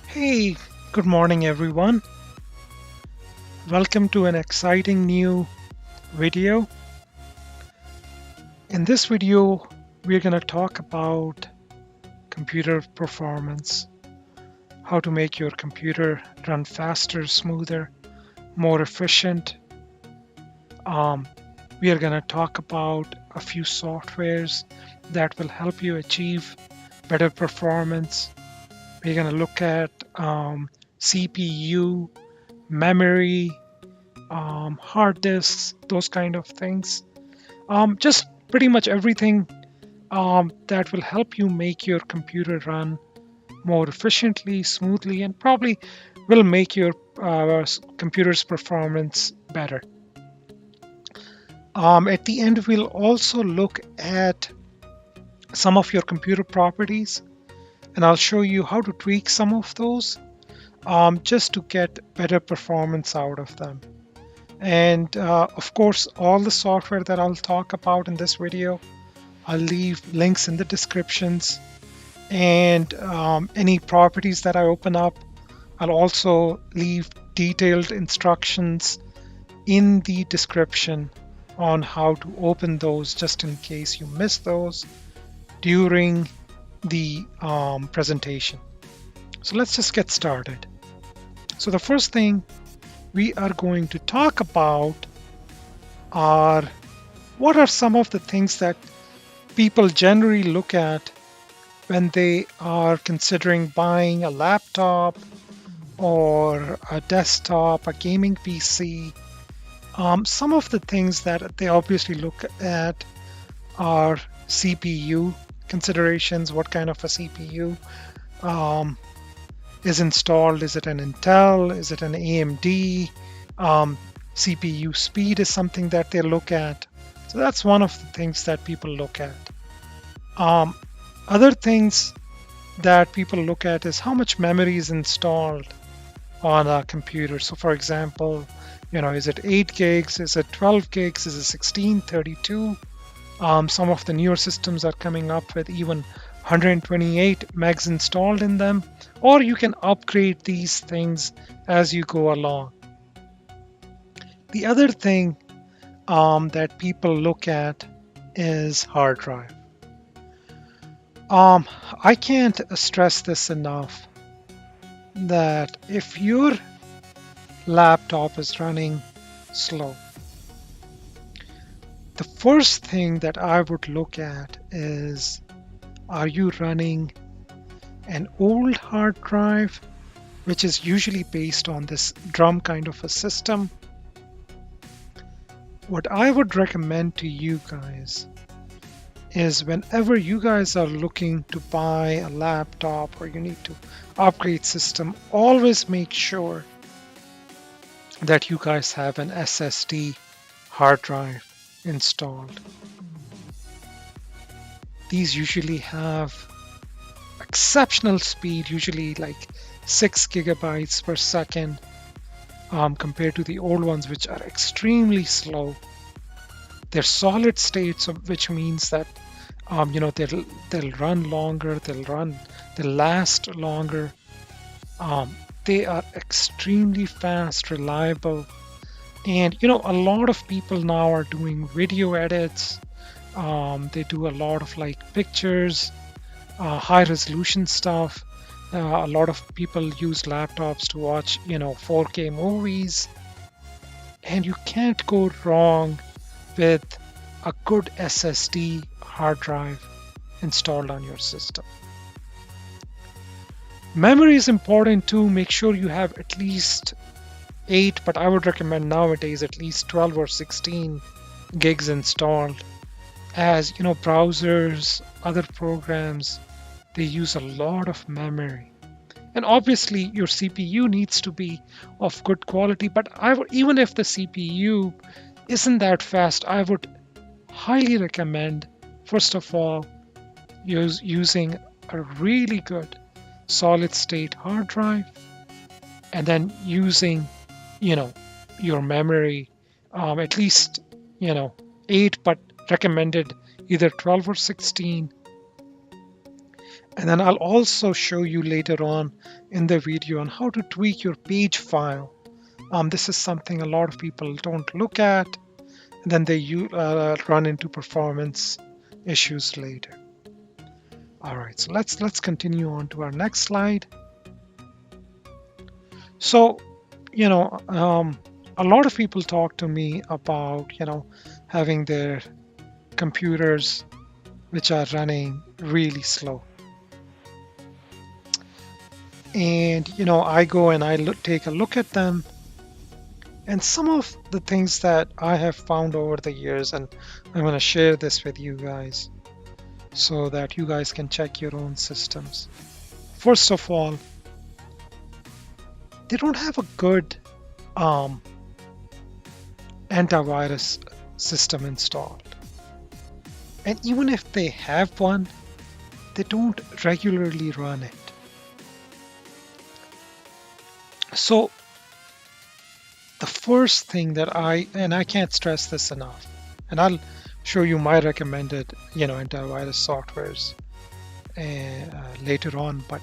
Hey, good morning everyone. Welcome to an exciting new video. In this video, we're going to talk about computer performance, how to make your computer run faster, smoother, more efficient. We are going to talk about a few softwares that will help you achieve better performance. We're going to look at CPU, memory, hard disks, those kind of things. Just pretty much everything that will help you make your computer run more efficiently, smoothly, and probably will make your computer's performance better. At the end, we'll also look at some of your computer properties, and I'll show you how to tweak some of those just to get better performance out of them. And of course, all the software that I'll talk about in this video, I'll leave links in the descriptions. And any properties that I open up, I'll also leave detailed instructions in the description on how to open those, just in case you miss those during the presentation. So let's just get started. So the first thing we are going to talk about are what are some of the things that people generally look at when they are considering buying a laptop or a desktop, a gaming PC. Some of the things that they obviously look at are CPU considerations. What kind of a CPU is installed? Is it an Intel? Is it an AMD? CPU speed is something that they look at. So that's one of the things that people look at. Other things that people look at is how much memory is installed on a computer. So for example, is it 8 gigs? Is it 12 gigs? Is it 16, 32? Some of the newer systems are coming up with even 128 megs installed in them, or you can upgrade these things as you go along. The other thing that people look at is hard drive. I can't stress this enough that if your laptop is running slow, the first thing that I would look at is, are you running an old hard drive, which is usually based on this drum kind of a system? What I would recommend to you guys is whenever you guys are looking to buy a laptop or you need to upgrade system, always make sure that you guys have an SSD hard drive installed. These usually have exceptional speed, usually like 6 gigabytes per second, compared to the old ones, which are extremely slow. They're solid states, which means that they'll run longer, they'll last longer. They are extremely fast, reliable, and a lot of people now are doing video edits. They do a lot of like pictures, high resolution stuff. A lot of people use laptops to watch 4K movies, and you can't go wrong with a good SSD hard drive installed on your system. Memory is important too. Make sure you have at least 8, but I would recommend nowadays at least 12 or 16 gigs installed, as browsers, other programs, they use a lot of memory. And obviously your CPU needs to be of good quality, but even if the CPU isn't that fast, I would highly recommend, first of all, using a really good solid state hard drive, and then using your memory, at least 8, but recommended either 12 or 16. And then I'll also show you later on in the video on how to tweak your page file. This is something a lot of people don't look at, and then they run into performance issues later. All right, so let's continue on to our next slide. So, a lot of people talk to me about, having their computers which are running really slow. And, I go and I take a look at them. And some of the things that I have found over the years, and I'm going to share this with you guys so that you guys can check your own systems. First of all, they don't have a good antivirus system installed. And even if they have one, they don't regularly run it. So the first thing that I can't stress this enough, and I'll show you my recommended, antivirus softwares later on, but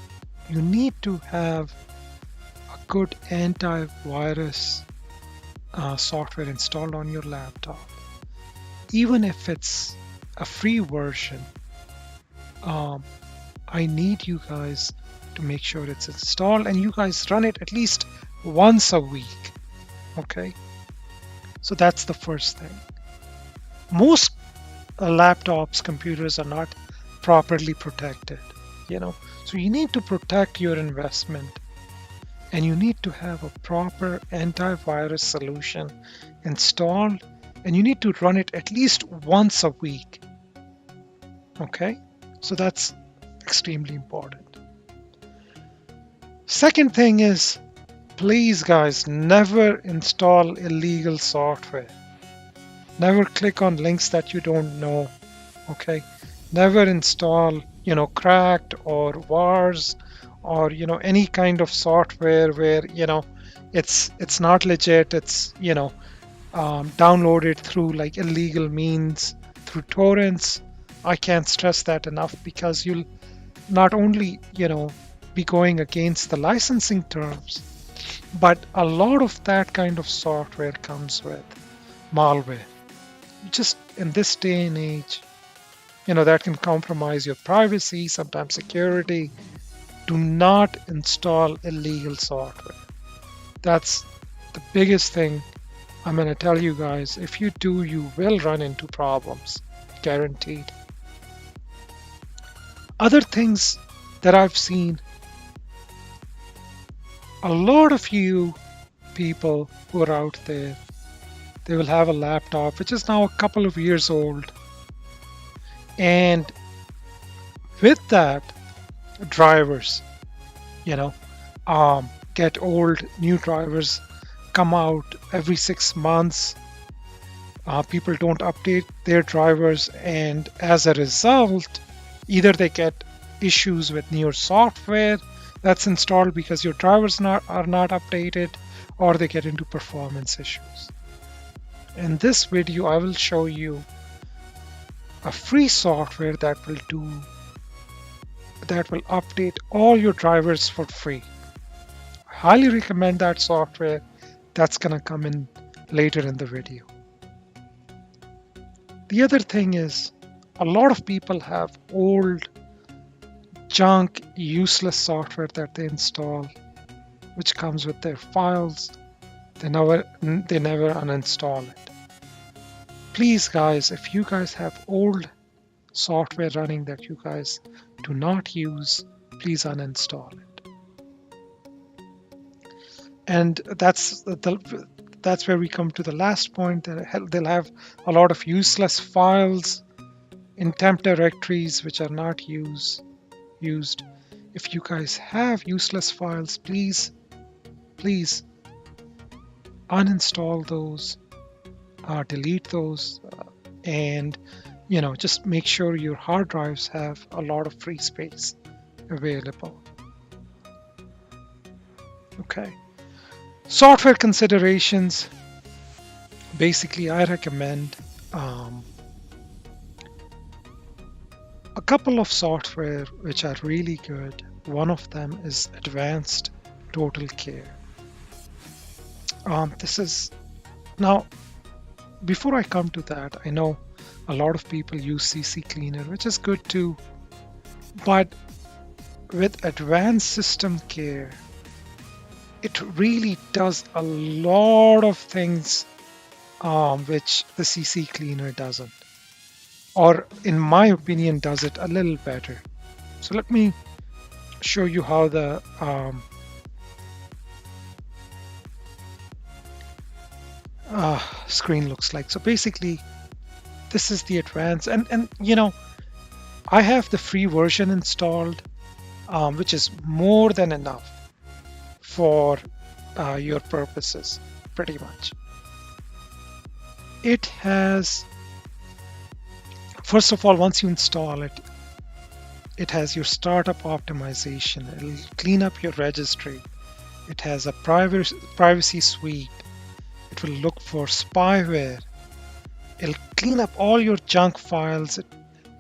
you need to have a good antivirus software installed on your laptop. Even if it's a free version, I need you guys to make sure it's installed and you guys run it at least once a week. Okay, so that's the first thing. Most laptops, computers are not properly protected, so you need to protect your investment, and you need to have a proper antivirus solution installed, and you need to run it at least once a week. Okay, so that's extremely important. Second thing is, please guys, never install illegal software. Never click on links that you don't know. Okay, never install cracked or wars or any kind of software where it's not legit. It's downloaded through like illegal means, through torrents. I can't stress that enough, because you'll not only be going against the licensing terms, but a lot of that kind of software comes with malware. Just in this day and age, that can compromise your privacy, sometimes security. Do not install illegal software. That's the biggest thing I'm going to tell you guys. If you do, you will run into problems, guaranteed. Other things that I've seen, a lot of you people who are out there, they will have a laptop which is now a couple of years old, and with that, drivers get old. New drivers come out every 6 months. People don't update their drivers, and as a result, either they get issues with newer software that's installed because your drivers are not updated, or they get into performance issues. In this video, I will show you a free software that will update all your drivers for free. I highly recommend that software. That's gonna come in later in the video. The other thing is, a lot of people have old junk, useless software that they install, which comes with their files. They never uninstall it. Please guys, if you guys have old software running that you guys do not use, please uninstall it. And that's where we come to the last point. They'll have a lot of useless files in temp directories which are not used. If you guys have useless files, please uninstall those, delete those, and just make sure your hard drives have a lot of free space available. Okay, software considerations. Basically, I recommend a couple of software which are really good. One of them is Advanced Total Care. This is now, before I come to that, I know a lot of people use CC Cleaner, which is good too, but with Advanced System Care, it really does a lot of things which the CC Cleaner doesn't, or in my opinion, does it a little better. So let me show you how the screen looks like. So basically, this is the advanced, and I have the free version installed, which is more than enough for your purposes, pretty much. It has, first of all, once you install it, it has your startup optimization. It'll clean up your registry. It has a privacy suite. It will look for spyware. It'll clean up all your junk files,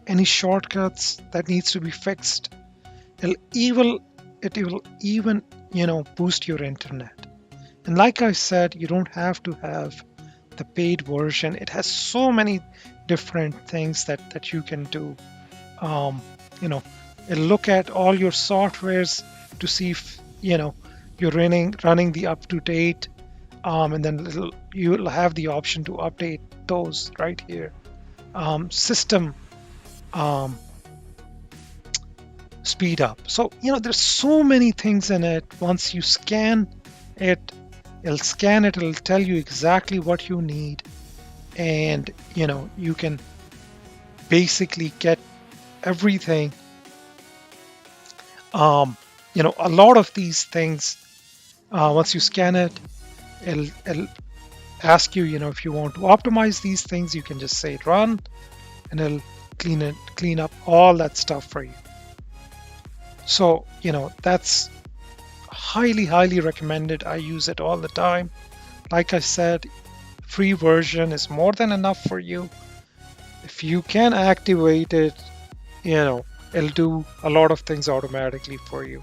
any shortcuts that needs to be fixed. It will even boost your internet. And like I said, you don't have to have the paid version. It has so many different things that you can do. It'll look at all your softwares to see if you're running the up to date, and then you will have the option to update those right here. System speed up. So there's so many things in it. Once you scan it, it'll tell you exactly what you need, and you can basically get everything. A lot of these things, once you scan it, it'll ask you, if you want to optimize these things, you can just say run, and it'll clean up all that stuff for you. So that's highly recommended. I use it all the time. Like I said, free version is more than enough for you. If you can activate it, it'll do a lot of things automatically for you.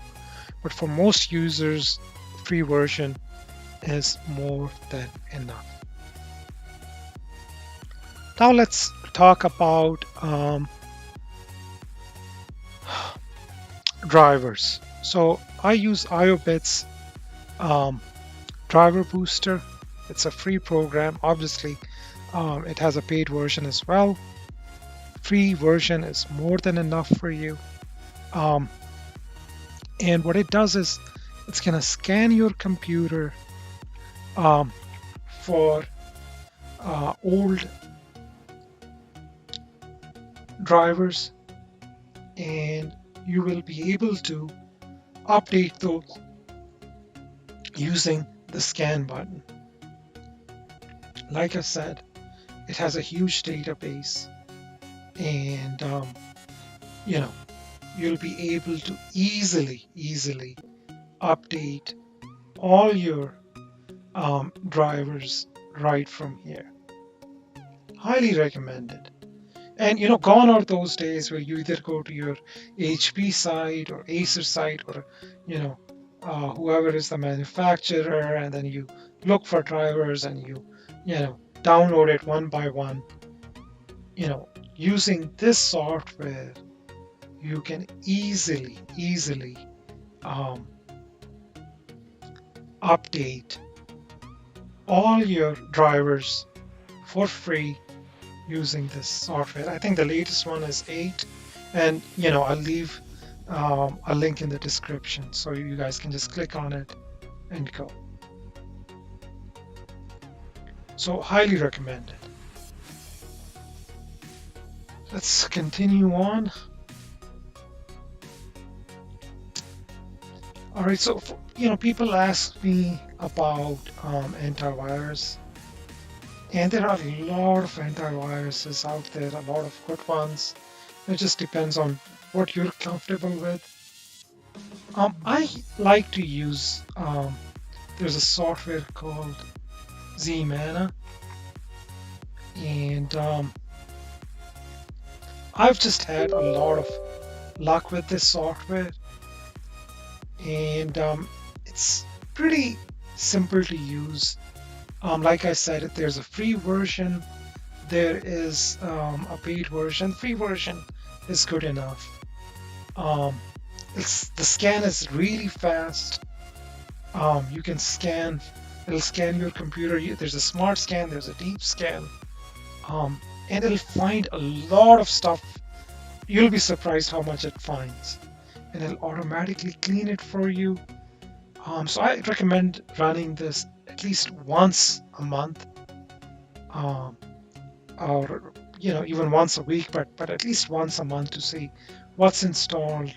But for most users, free version is more than enough. Now let's talk about drivers. So I use IOBIT's driver booster. It's a free program. Obviously, it has a paid version as well. Free version is more than enough for you. And what it does is it's going to scan your computer for old drivers, and you will be able to update those using the scan button. Like I said, it has a huge database, and you'll be able to easily update all your drivers right from here. Highly recommended. And gone are those days where you either go to your HP site or Acer site, or whoever is the manufacturer, and then you look for drivers and you download it one by one. Using this software, you can easily update all your drivers for free using this software. I think the latest one is 8, and I'll leave a link in the description so you guys can just click on it and go. So highly recommended. Let's continue on. All right, so people ask me about antivirus, and there are a lot of antiviruses out there, a lot of good ones. It just depends on what you're comfortable with. I like to use, there's a software called Zemana, and I've just had a lot of luck with this software, and it's pretty simple to use. Like I said, there's a free version, there is a paid version. Free version is good enough. Um, the scan is really fast. You can scan, it'll scan your computer. There's a smart scan, there's a deep scan, and it'll find a lot of stuff. You'll be surprised how much it finds, and it'll automatically clean it for you. So I recommend running this at least once a month, um, or even once a week, but at least once a month to see what's installed,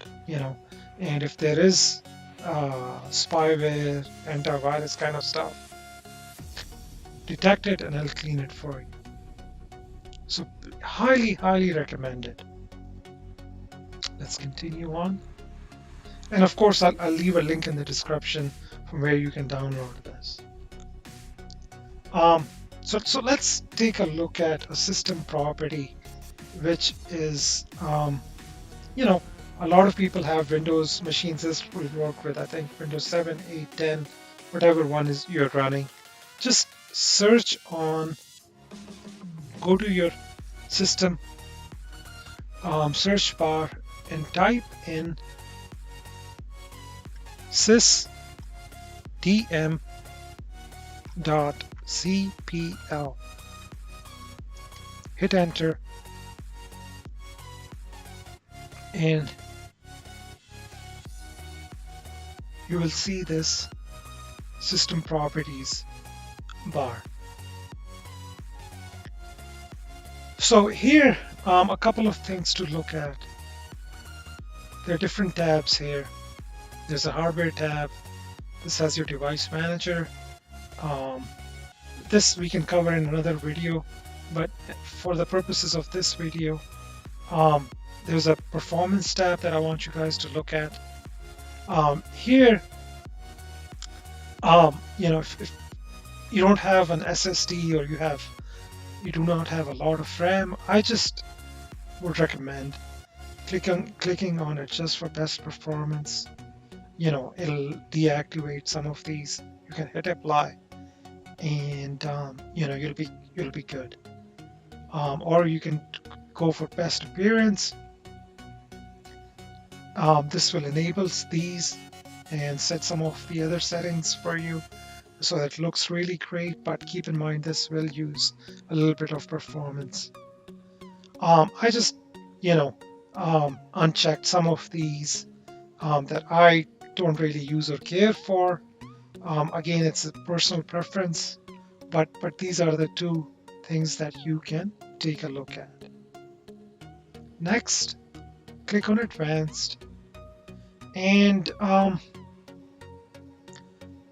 and if there is spyware, antivirus kind of stuff, detect it and it'll clean it for you. So highly, highly recommended. Let's continue on. And of course, I'll leave a link in the description from where you can download this. So let's take a look at a system property, which is, a lot of people have Windows machines. This will work with, I think, Windows 7, 8, 10, whatever one is you're running. Just go to your system search bar and type in sysdm.cpl. Hit enter, and you will see this system properties bar. So here, a couple of things to look at. There are different tabs here. There's a hardware tab. This has your device manager. This we can cover in another video, but for the purposes of this video, there's a performance tab that I want you guys to look at. Here, if you don't have an SSD or you do not have a lot of RAM, I just would recommend clicking on it just for best performance. It'll deactivate some of these. You can hit apply, and you'll be good. Or you can go for best appearance. This will enable these and set some of the other settings for you so that it looks really great, but keep in mind this will use a little bit of performance. I just unchecked some of these that I don't really use or care for. Again, it's a personal preference, but these are the two things that you can take a look at. Next, click on Advanced, and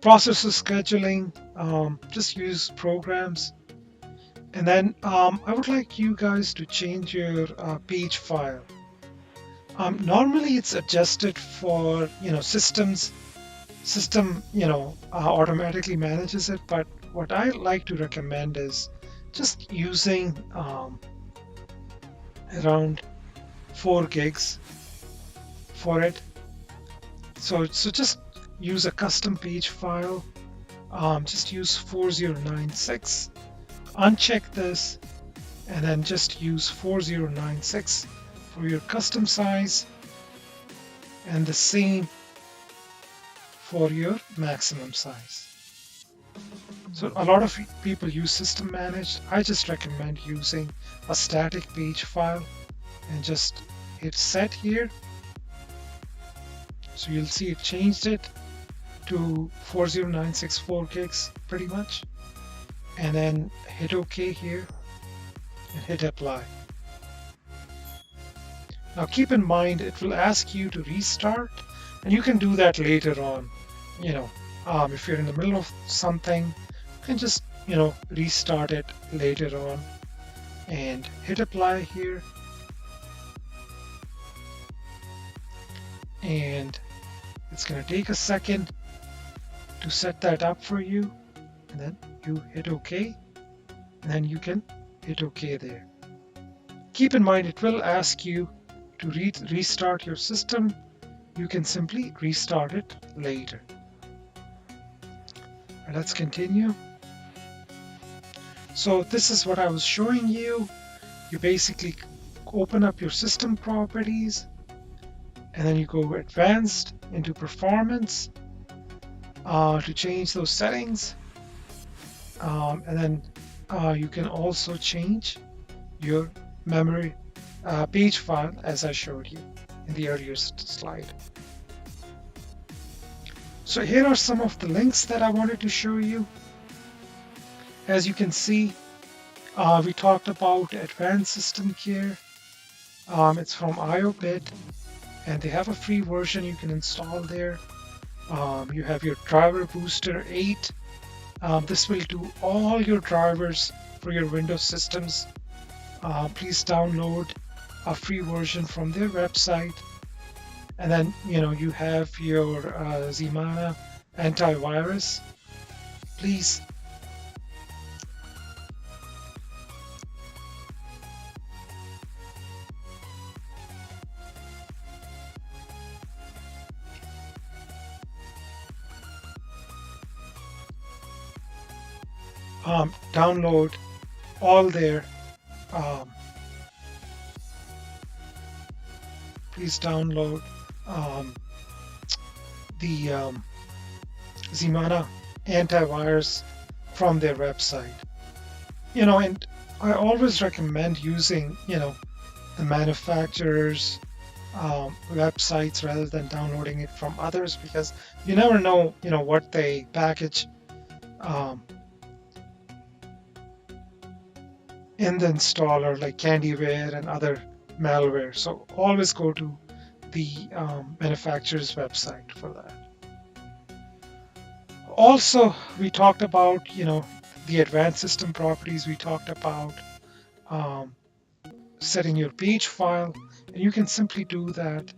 processor scheduling, just use programs. And then I would like you guys to change your page file. Normally it's adjusted for system automatically manages it, but what I like to recommend is just using around 4 gigs for it. So just use a custom page file. Just use 4096. Uncheck this, and then just use 4096 for your custom size, and the same for your maximum size. So a lot of people use system managed. I just recommend using a static page file and just hit set here. So you'll see it changed it to 4096 4 gigs pretty much, and then hit OK here and hit apply. Now keep in mind it will ask you to restart, and you can do that later on. If you're in the middle of something, you can just restart it later on and hit apply here, and it's going to take a second to set that up for you, and then you hit OK, and then you can hit OK there. keep in mind it will ask you to restart your system. You can simply restart it later. Let's continue. So this is what I was showing you. You basically open up your system properties, and then you go advanced into performance to change those settings. And then you can also change your memory page file, as I showed you in the earlier slide. So here are some of the links that I wanted to show you. As you can see, we talked about Advanced Systemcare. It's from IOBit, and they have a free version you can install there. You have your driver booster 8. This will do all your drivers for your Windows systems. Please download a free version from their website. And then you have your Zemana Antivirus. Please download all their please download the Zemana Antivirus from their website. And I always recommend using the manufacturer's websites rather than downloading it from others, because you never know what they package in the installer, like Candiware and other malware. So always go to the manufacturer's website for that. Also, we talked about the advanced system properties. We talked about setting your page file, and you can simply do that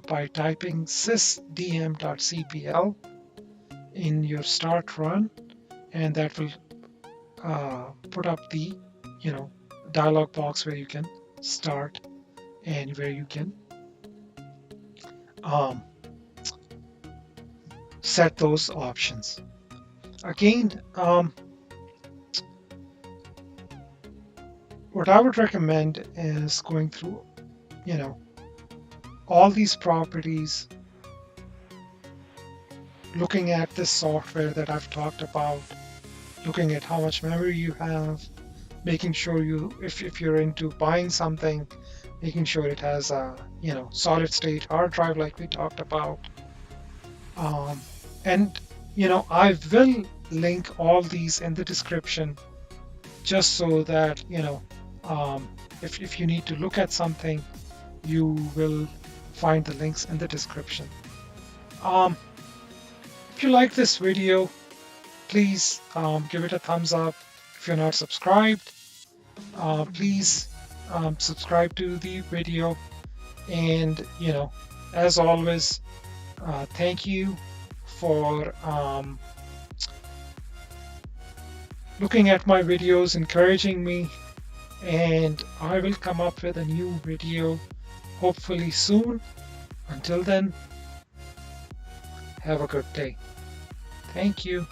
by typing sysdm.cpl in your start run, and that will put up the dialog box where you can start and where you can set those options. Again, what I would recommend is going through all these properties, looking at this software that I've talked about, looking at how much memory you have, making sure if you're into buying something, making sure it has a solid state hard drive like we talked about. And I will link all these in the description, just so that if you need to look at something, you will find the links in the description. If you like this video, please give it a thumbs up. If you're not subscribed, please subscribe to the video. And as always, thank you for looking at my videos, encouraging me, and I will come up with a new video hopefully soon. Until then, have a good day. Thank you.